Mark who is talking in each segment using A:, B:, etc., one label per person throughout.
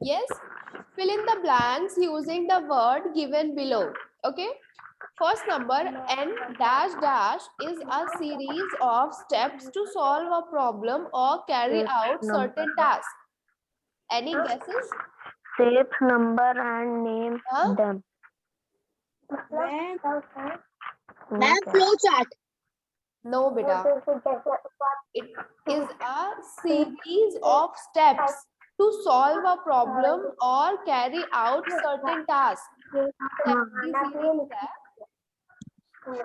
A: Yes, fill in the blanks using the word given below. Okay, first number, n dash dash is a series of steps to solve a problem or carry
B: Steps
A: out
B: number.
A: certain tasks. Any guesses?
B: Steps number and name
A: Huh?
B: them.
C: Ma'am
B: मैं क्या?
C: Flow chart
A: No, beta. It is a series of steps to solve a problem or carry out certain tasks. Step की series है. We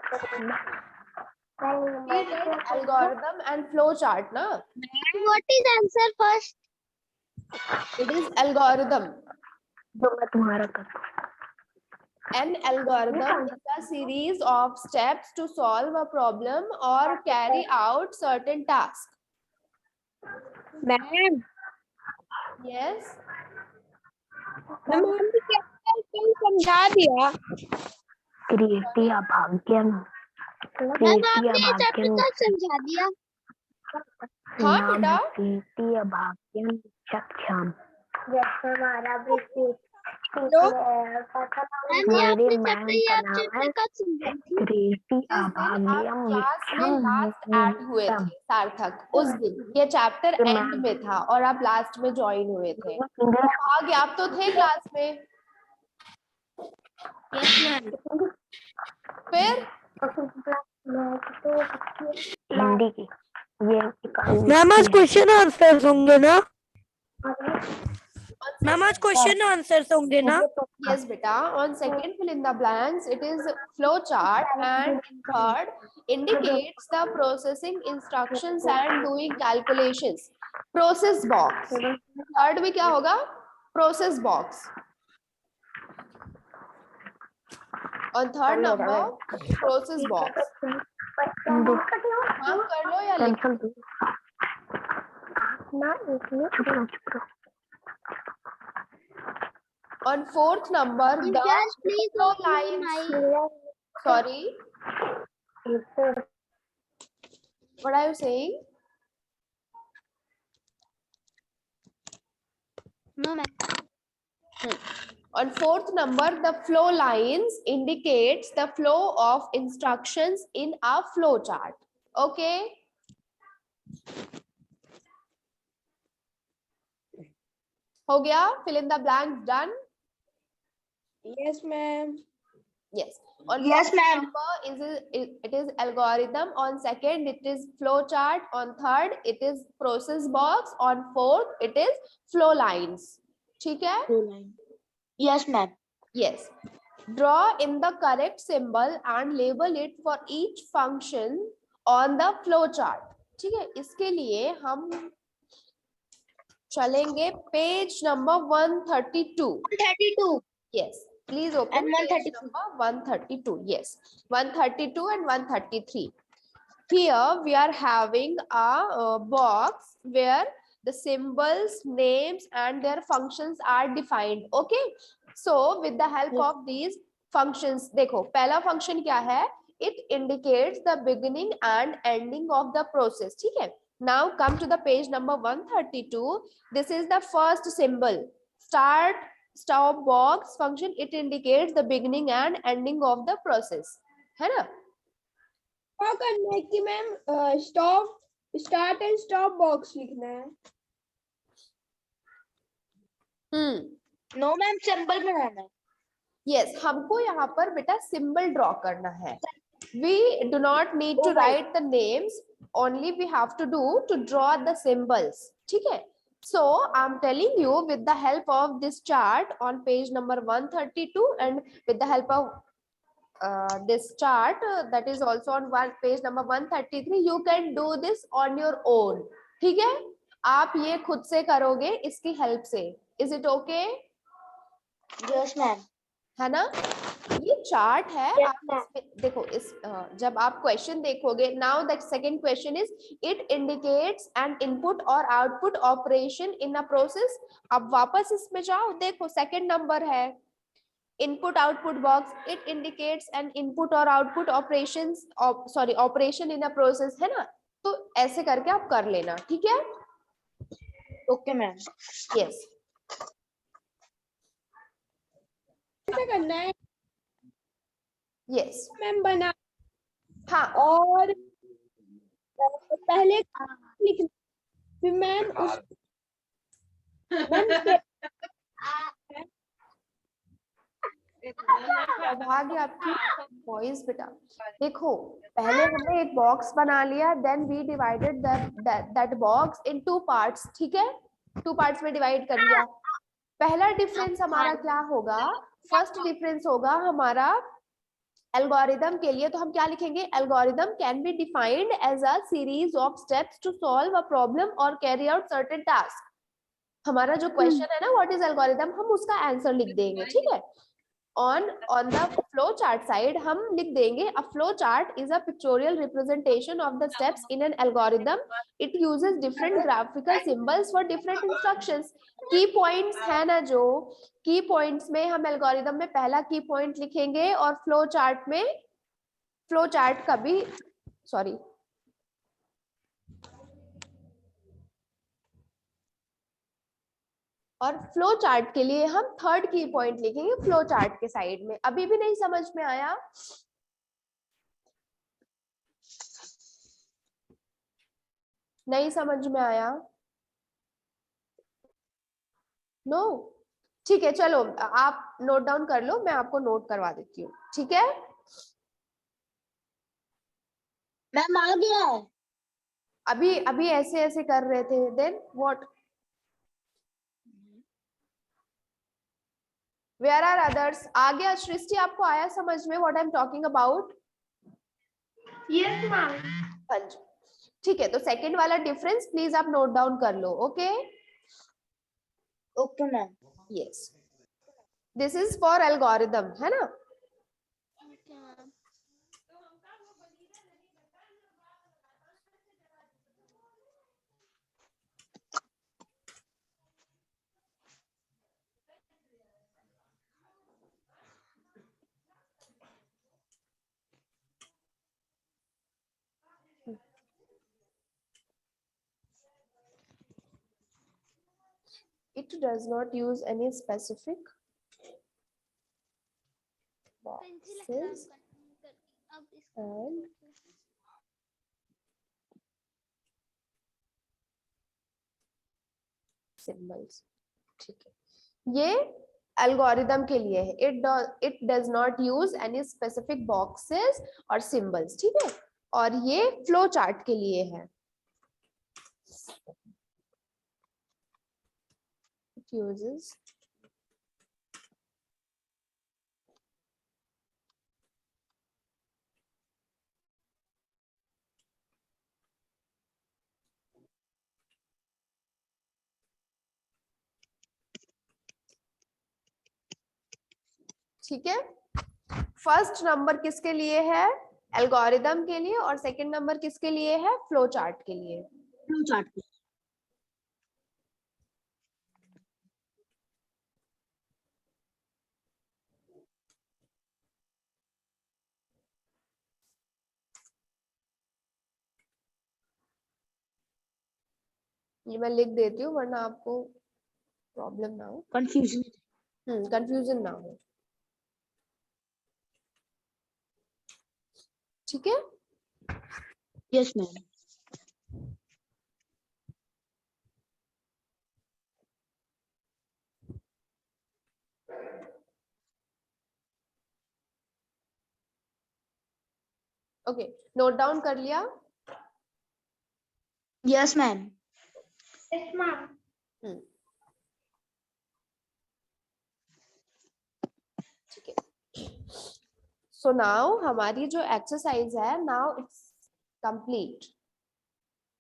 A: read algorithm and flow chart, na?
C: what is answer first
A: It is algorithm.
B: जो मैं तुम्हारा करता हूँ.
A: An algorithm is a series of steps to solve a problem or carry out certain tasks.
C: Ma'am
A: Yes.
C: Ma'am हमने capital समझा दिया
B: creative अभाग्यम.
C: Ma'am आपने chapter समझा दिया
A: हाँ बेटा.
B: क्रिएटिव अभाग्यम चक्षम. हमारा भी
C: मैम ये आपने चैप्टर ये आप चैप्टर कब समझा थी
B: क्रिएटिव
A: जिस दिन आप
B: अभाग्यम
A: क्लास में लास्ट ऐड हुए थे सार्थक, उस दिन ये चैप्टर एंड में था और आप लास्ट में ज्वाइन हुए थे. आगे आप तो थे क्लास में.
C: यस मैम
A: फिर
B: हिंदी की ये
D: मैम आज क्वेश्चन आंसर होंगे ना? मैम आज क्वेश्चन आंसर होंगे ना?
A: yes beta, on second fill in the blanks it is flow chart, and in third indicates the processing instructions and doing calculations. Process box. Third में क्या होगा? Process box. on third number process box. हाँ कर लो या लिख. on fourth number the
C: Teachers, please
A: flow
C: open your
A: lines. Sorry, what are you saying?
C: no ma'am
A: On fourth number, the flow lines indicates the flow of instructions in a flow chart. Okay. हो गया? Fill in the blanks done.
C: yes ma'am
A: Yes. On
C: Yes,
A: first
C: ma'am.
A: number it is algorithm. On second it is flow chart. On third it is process box. On fourth it is flow lines. ठीक है?
C: yes ma'am
A: Yes. Draw in the correct symbol and label it for each function on the flow chart. ठीक है? इसके लिए हम चलेंगे page number 132.
C: 32
A: Yes. Please open
C: And
A: page
C: 132.
A: number 132. Yes. 132 and 133. Here we are having a box where the symbols, names and their functions are defined. Okay. So with the help
C: Yes.
A: of these functions, देखो पहला function क्या है? It indicates the beginning and ending of the process. ठीक है? Now come to the page number 132. This is the first symbol. Start stop box function. It indicates the beginning and ending of the process. है ना?
C: क्या करना है कि ma'am start and stop box लिखना है नो मैम सिंबल बनाना है
A: yes हमको यहाँ पर बेटा सिंबल ड्रॉ करना है. We do not need to write the names, only we have to do to draw the symbols. ठीक है? So I'm telling you with the help of this chart on page number 132 and with the help of this chart that is also on page number 133, you can do this on your own. ठीक है? आप ये खुद से करोगे इसकी help से. Is it okay?
C: Yes ma'am
A: है ना? ये चार्ट है.
C: Yes,
A: आप इसमें देखो इस जब आप क्वेश्चन देखोगे, now the second question is it indicates an input or output operation in a process. अब वापस इसमें जाओ, देखो सेकंड नंबर है input output box. It indicates an input or output operations sorry operation in a process. है ना? तो ऐसे करके आप कर लेना. ठीक है?
C: Okay ma'am
A: yes.
C: ऐसा करना है
A: यस
C: मैम, बना
A: हाँ
C: और पहले लिखना, फिर मैम उस मैम
A: भाग्य आपकी वॉइस बेटा। देखो पहले हमने एक बॉक्स बना लिया, then we divided that box in 2 parts, ठीक है, 2 पार्ट्स में डिवाइड कर लिया। पहला डिफरेंस हमारा क्या होगा, फर्स्ट डिफरेंस होगा हमारा एल्गोरिदम के लिए, तो हम क्या लिखेंगे, algorithm can be defined as a series of steps to solve a problem or carry out certain task. हमारा जो क्वेश्चन है ना व्हाट इज एल्गोरिदम, हम उसका आंसर लिख देंगे, ठीक है। on the flow chart side हम लिख देंगे a flow chart is a pictorial representation of the steps in an algorithm. It uses different graphical symbols for different instructions. की points है ना, जो की points में हम algorithm में पहला की point लिखेंगे और flow chart में flow chart का भी सॉरी और फ्लो चार्ट के लिए हम थर्ड की पॉइंट लिखेंगे फ्लो चार्ट के साइड में। अभी भी नहीं समझ में आया? नहीं समझ में आया? नो ठीक है, चलो आप नोट डाउन कर लो, मैं आपको नोट करवा देती हूँ, ठीक है।
B: मैम आ गया है।
A: अभी अभी ऐसे ऐसे कर रहे थे, then what, where are others? आ गया सृष्टि, आपको आया समझ में what I am talking about?
C: Yes ma'am.
A: हाँ जी ठीक है, तो सेकंड वाला डिफरेंस प्लीज आप नोट डाउन कर लो, okay
B: okay ma'am.
A: Yes, this is for algorithm, है ना। It does not use any specific boxes and symbols, ठीक है। ये एल्गोरिदम के लिए है, it does not use any specific boxes और symbols, ठीक है। और ये फ्लो चार्ट के लिए है, it uses ठीक है। फर्स्ट नंबर किसके लिए है, एल्गोरिदम के लिए, और सेकंड नंबर किसके लिए है, फ्लो चार्ट के लिए।
B: Flow chart.
A: ये मैं लिख देती हूँ वरना आपको प्रॉब्लम ना हो,
B: कंफ्यूजन।
A: कंफ्यूजन ना हो, ठीक है।
B: Yes ma'am.
A: Okay note down कर लिया?
B: Yes ma'am.
C: Yes ma'am.
A: ठीक है, सो नाउ हमारी जो एक्सरसाइज है, नाउ इट्स कंप्लीट।